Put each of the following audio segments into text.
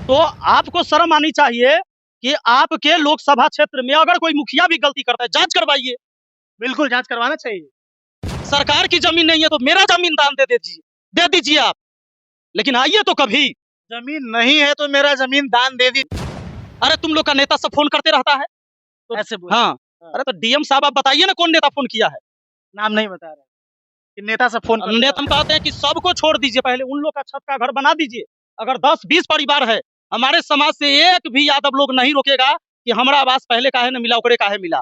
तो आपको शर्म आनी चाहिए कि आपके लोकसभा क्षेत्र में अगर कोई मुखिया भी गलती करता है, जांच करवाइए। बिल्कुल जांच करवाना चाहिए। सरकार की जमीन नहीं है तो मेरा जमीन दान दे दीजिए आप। लेकिन आइए तो कभी। जमीन नहीं है तो मेरा जमीन दान दे दी। अरे तुम लोग का नेता सब फोन करते रहता है तो ऐसे बोल। हाँ। अरे तो डीएम साहब आप बताइए ना कौन नेता फोन किया है। नाम नहीं बता रहे कि नेता से फोन करते नेता हम कहते हैं कि सबको छोड़ दीजिए, पहले उन लोग का छत का घर बना दीजिए। अगर 10-20 परिवार है हमारे समाज से, एक भी यादव लोग नहीं रोकेगा कि हमारा आवास पहले का है ना मिला, ओकरे का है मिला।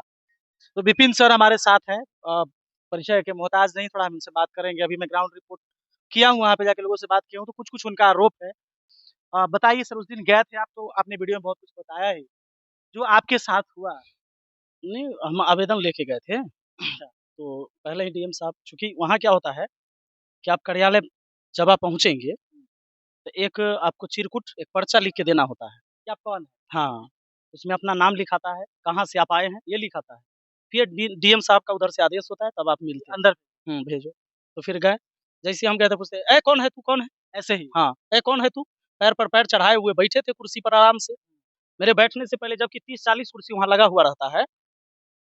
तो विपिन सर हमारे साथ हैं, परिचय के मोहताज नहीं, थोड़ा हम इनसे बात करेंगे। अभी मैं ग्राउंड रिपोर्ट किया हूँ, वहाँ पे जाके लोगों से बात किया हूँ, तो कुछ कुछ उनका आरोप है। बताइए सर, उस दिन गए थे आप तो आपने वीडियो में बहुत कुछ बताया है, जो आपके साथ हुआ। नहीं, हम आवेदन लेके गए थे। तो पहले ही डीएम साहब, चूंकि वहाँ क्या होता है कि आप कार्यालय जब आप पहुँचेंगे तो एक आपको चिरकुट एक पर्चा लिख के देना होता है कि आप कौन है। हाँ, उसमें अपना नाम लिखाता है, कहाँ से आप आए हैं ये लिखाता है। फिर डीएम साहब का उधर से आदेश होता है, तब आप मिलते हैं। अंदर भेजो। तो फिर गए, जैसे हम गए थे पूछते, ए कौन है तू, कौन है? ऐसे ही। हाँ, ए कौन है तू? पैर पर पैर चढ़ाए हुए बैठे थे कुर्सी पर आराम से। मेरे बैठने से पहले, जबकि 30-40 कुर्सी वहाँ लगा हुआ रहता है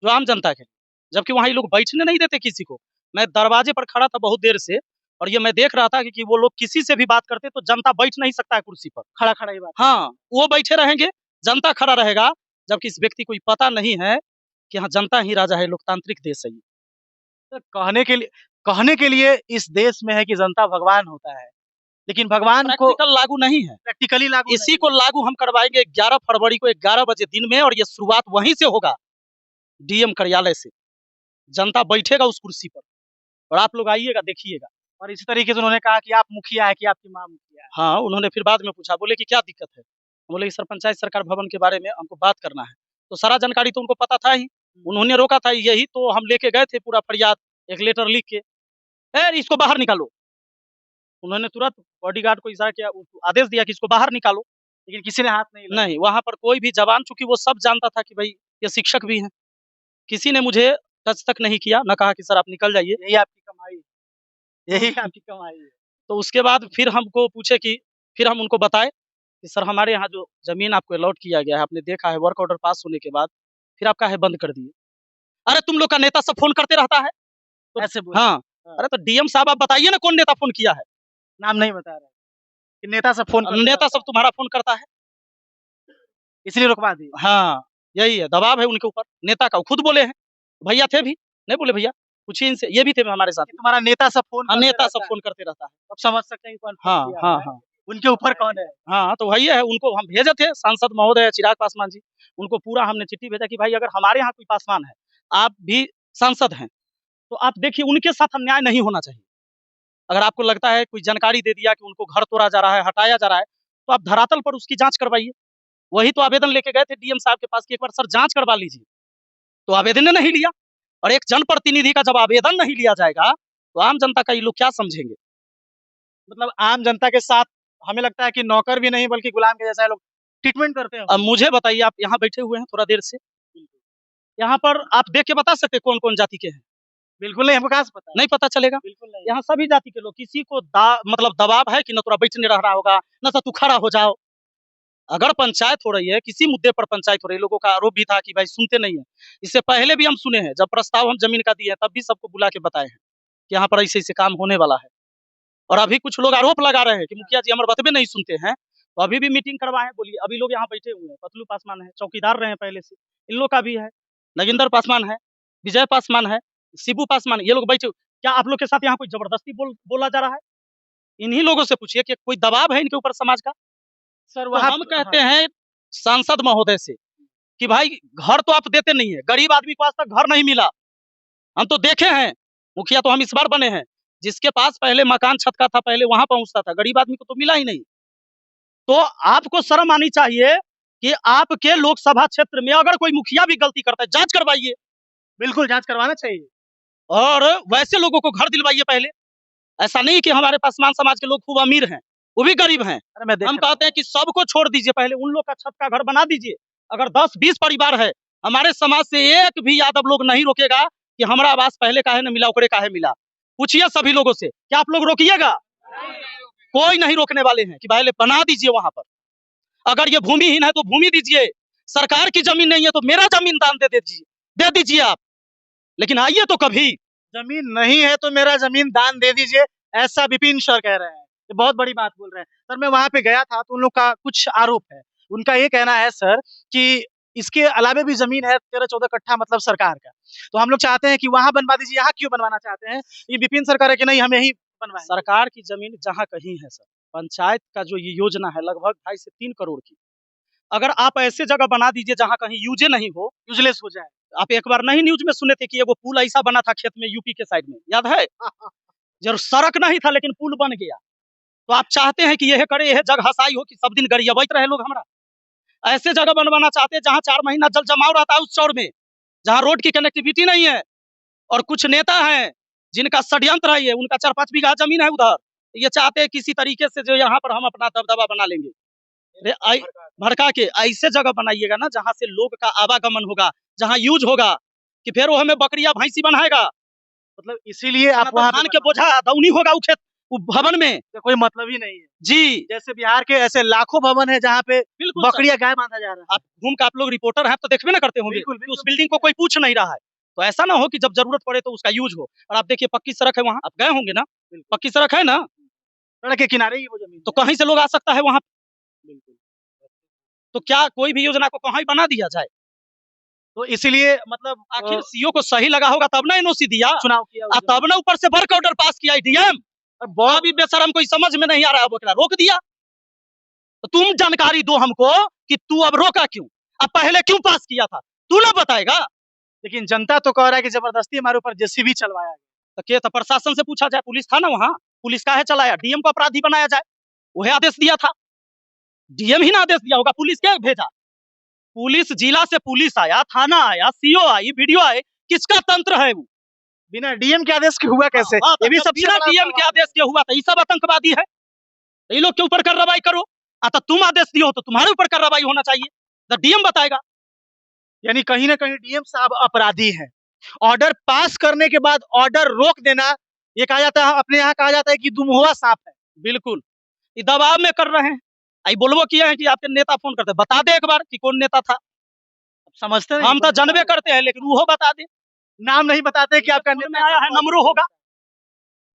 जो आम जनता के लिए, जबकि वहाँ ये लोग बैठने नहीं देते किसी को। मैं दरवाजे पर खड़ा था बहुत देर से, और ये मैं देख रहा था कि वो लोग किसी से भी बात करते तो जनता बैठ नहीं सकता है कुर्सी पर, खड़ा खड़ा ही बात। हाँ, वो बैठे रहेंगे, जनता खड़ा रहेगा। जबकि इस व्यक्ति को पता नहीं है कि हाँ, जनता ही राजा है, लोकतांत्रिक देश है ये। तो कहने के लिए इस देश में है कि जनता भगवान होता है, लेकिन भगवान को प्रैक्टिकल लागू नहीं है। प्रैक्टिकली लागू इसी को लागू हम करवाएंगे 11 फरवरी को 11 बजे दिन में, और ये शुरुआत वहीं से होगा, डीएम कार्यालय से। जनता बैठेगा उस कुर्सी पर और आप लोग आइएगा, देखिएगा। और इसी तरीके से उन्होंने कहा कि आप मुखिया है, कि आपकी माँ मुखिया है। हाँ, उन्होंने फिर बाद में पूछा, बोले कि क्या दिक्कत है? बोले कि सर पंचायत सरकार भवन के बारे में हमको बात करना है। तो सारा जानकारी तो उनको पता था ही, उन्होंने रोका था यही तो हम लेके गए थे पूरा फरियाद, एक लेटर लिख के, इसको बाहर निकालो। उन्होंने तुरंत बॉडीगार्ड को इशारा किया, आदेश दिया कि इसको बाहर निकालो, लेकिन किसी ने हाथ नहीं लगाया। नहीं, वहाँ पर कोई भी जवान, चूंकि वो सब जानता था कि भाई ये शिक्षक भी हैं, किसी ने मुझे टच तक नहीं किया, न कहा कि सर आप निकल जाइए। यही आपकी कमाई, यही आपकी कमाई है। तो उसके बाद फिर हमको पूछे कि, फिर हम उनको बताए कि सर हमारे यहाँ जो जमीन आपको अलॉट किया गया है, आपने देखा है वर्क ऑर्डर पास होने के बाद, फिर आप काहे बंद कर दिए? अरे तुम लोग का नेता सब फोन करते रहता है तो ऐसे बोल। हाँ। अरे तो डीएम साहब आप बताइए ना कौन नेता फोन किया है। नाम नहीं बता रहे कि नेता से फोन नेता सब तुम्हारा फोन करता है, इसलिए रुकवा दिए। हाँ, यही है, दबाव है उनके ऊपर नेता का। वो खुद बोले हैं, भैया थे भी, नहीं बोले भैया पूछिए इनसे, ये भी थे हमारे साथ। तुम्हारा नेता सब फोन हाँ, नेता सब फोन करते रहता है। अब समझ सकते हैं कौन फोन हाँ किया हाँ है। हाँ उनके ऊपर कौन है। हाँ, तो वही है, उनको हम भेजे थे, सांसद महोदय चिराग पासवान जी, उनको पूरा हमने चिट्ठी भेजा कि भाई अगर हमारे यहाँ कोई पासवान है, आप भी सांसद हैं, तो आप देखिए उनके साथ अन्याय नहीं होना चाहिए। अगर आपको लगता है कोई जानकारी दे दिया कि उनको घर तोड़ा जा रहा है, हटाया जा रहा है, तो आप धरातल पर उसकी जांच करवाइए। वही तो आवेदन लेके गए थे डीएम साहब के पास कि एक बार सर जांच करवा लीजिए, तो आवेदन ने नहीं लिया। और एक जनप्रतिनिधि का जब आवेदन नहीं लिया जाएगा तो आम जनता का ये लोग क्या समझेंगे? मतलब आम जनता के साथ हमें लगता है कि नौकर भी नहीं बल्कि गुलाम के जैसा लोग ट्रीटमेंट करते हैं। अब मुझे बताइए, आप यहाँ बैठे हुए हैं थोड़ा देर से, यहाँ पर आप देख के बता सकते कौन कौन जाति के हैं? बिल्कुल नहीं, हमको कहाँ से पता है? नहीं पता चलेगा। बिल्कुल नहीं। यहाँ सभी जाति के लोग, किसी को मतलब दबाव है कि न थोड़ा बैठने रह रहा होगा, न तो तू खड़ा हो जाओ। अगर पंचायत हो रही है, किसी मुद्दे पर पंचायत हो रही है, लोगों का आरोप भी था कि भाई सुनते नहीं है। इससे पहले भी हम सुने हैं, जब प्रस्ताव हम जमीन का दिए हैं तब भी सबको बुला के बताए हैं कि यहाँ पर ऐसे ऐसे काम होने वाला है। और अभी कुछ लोग आरोप लगा रहे हैं कि मुखिया जी हमारे बतबे नहीं सुनते हैं, तो अभी भी मीटिंग करवाए। बोलिए, अभी लोग यहाँ बैठे हुए हैं, पतलू पासवान है, चौकीदार रहे हैं पहले से, इन लोग का भी है, नगेंद्र पासवान है, विजय पासवान है, शिबू पासवान, ये लोग बैठे। क्या आप लोग के साथ यहाँ कोई जबरदस्ती बोला जा रहा है? इन्हीं लोगों से पूछिए कि कोई दबाव है इनके ऊपर समाज का। सर तो हम कहते हैं सांसद महोदय से कि भाई घर तो आप देते नहीं है, गरीब आदमी को आज तक घर नहीं मिला। हम तो देखे हैं, मुखिया तो हम इस बार बने हैं, जिसके पास पहले मकान छत का था पहले वहां पहुंचता था, गरीब आदमी को तो मिला ही नहीं। तो आपको शर्म आनी चाहिए कि आपके लोकसभा क्षेत्र में अगर कोई मुखिया भी गलती करता है, जांच करवाइए। बिल्कुल जांच करवाना चाहिए। और वैसे लोगों को घर दिलवाइए पहले। ऐसा नहीं कि हमारे पासवान समाज के लोग खूब अमीर हैं, वो भी गरीब हैं। हम कहते हैं कि सबको छोड़ दीजिए, पहले उन लोग का छत का घर बना दीजिए। अगर 10-20 परिवार है हमारे समाज से, एक भी यादव लोग नहीं रोकेगा कि हमारा आवास पहले का है ना मिला, ओकरे का है मिला। पूछिए सभी लोगों से, क्या आप लोग रोकिएगा? कोई नहीं रोकने वाले हैं कि पहले बना दीजिए वहां पर। अगर ये भूमिहीन है तो भूमि दीजिए, सरकार की जमीन नहीं है तो मेरा जमीन दान दे दीजिए आप। लेकिन आइए तो कभी। जमीन नहीं है तो मेरा जमीन दान दे दीजिए, ऐसा विपिन सर कह रहे हैं। ये बहुत बड़ी बात बोल रहे हैं सर। मैं वहां पे गया था तो उन लोग का कुछ आरोप है। उनका ये कहना है सर कि इसके अलावे भी जमीन है 13-14 कट्ठा, मतलब सरकार का। तो हम लोग चाहते हैं कि वहां बनवा दीजिए, यहाँ क्यों बनवाना चाहते हैं? ये विपिन सर कह रहे हैं कि नहीं, हम यही बनवाएं। सरकार की जमीन जहाँ कहीं है सर, पंचायत का जो ये योजना है लगभग 2.5 से 3 करोड़ की, अगर आप ऐसे जगह बना दीजिए जहाँ कहीं यूजे नहीं हो, यूजलेस हो जाए। आप एक बार नहीं न्यूज में सुने थे कि एगो पुल ऐसा बना था खेत में यूपी के साइड में, याद है? जब सड़क नहीं था लेकिन पुल बन गया। तो आप चाहते हैं कि यह करे, यह जग हसाई हो कि सब दिन गरियाबैत रहे लोग हमारा। ऐसे जगह बनवाना चाहते हैं जहाँ 4 महीना जल जमाव रहता है उस चौड़ में, जहाँ रोड की कनेक्टिविटी नहीं है। और कुछ नेता हैं जिनका षड्यंत्र है, ये उनका 4-5 बीघा जमीन है उधर, ये चाहते हैं किसी तरीके से जो यहाँ पर हम अपना दबदबा बना लेंगे। भड़का के ऐसे जगह बनाइएगा ना जहाँ से लोग का आवागमन होगा, जहाँ यूज होगा, कि फिर वो हमें बकरिया भैंसी बनाएगा। मतलब इसीलिए आप वहां धान के बोझा दौनी होगा वो खेत, वो भवन में कोई मतलब ही नहीं है। जी। जैसे बिहार के ऐसे लाखों भवन है जहाँ पे बिल्कुल बकरिया गाय बांधा जा रहा है। आप घूम के आप लोग रिपोर्टर हैं तो देखबे ना करते होंगे बिल्कुल, कि उस बिल्डिंग को कोई पूछ नहीं रहा है। तो ऐसा ना हो कि जब जरूरत पड़े तो उसका यूज हो। और आप देखिए पक्की सड़क है वहाँ, आप गए होंगे ना, पक्की सड़क है ना, सड़क के किनारे ही वो जमीन, तो कहीं से लोग आ सकता है वहाँ। बिल्कुल। तो क्या कोई भी योजना को कहीं बना दिया जाए? तो इसीलिए मतलब आखिर सीओ को सही लगा होगा तब ना एनओसी दिया, चुनाव किया, तब ना ऊपर से वर्क ऑर्डर पास किया डीएम। बहुत भी बेशरम, कोई समझ में नहीं आ रहा है, वो रोक दिया। तो तुम जानकारी दो हमको कि तू अब रोका क्यों, अब पहले क्यों पास किया था, तू ना बताएगा। लेकिन जनता तो कह रहा है कि जबरदस्ती हमारे ऊपर जेसीबी चलवाया गया। तो क्या था, प्रशासन से पूछा जाए, पुलिस था ना वहाँ, पुलिस का है चलाया, डीएम को अपराधी बनाया जाए, वही आदेश दिया था। डीएम ही ना आदेश दिया होगा, पुलिस क्या भेजा? पुलिस जिला से पुलिस आया, थाना आया, सीओ आई, वीडियो आए, किसका तंत्र है वो? बिना डीएम के आदेश के हुआ कैसे? ये भी सबसे बिना डीएम के आदेश के हुआ था, ये सब आतंकवादी है। ये लोग के ऊपर कार्रवाई करो। तो तुम आदेश दियो तो तुम्हारे ऊपर कार्रवाई होना चाहिए, तो डीएम बताएगा। यानी कहीं ना कहीं डीएम साहब अपराधी हैं। ऑर्डर पास करने के बाद ऑर्डर रोक देना, ये कहा जाता है, अपने यहाँ कहा जाता है कि दुमुआ सांप है। बिल्कुल, ये दबाव में कर रहे हैं। आई बोलबो किया है कि आपके नेता फोन करते, बता दे एक बार कि कौन नेता था। समझते नहीं, हम तो जानबे करते हैं लेकिन वो बता दे। नाम नहीं बताते कि आपका नेता आया है, नमरो होगा।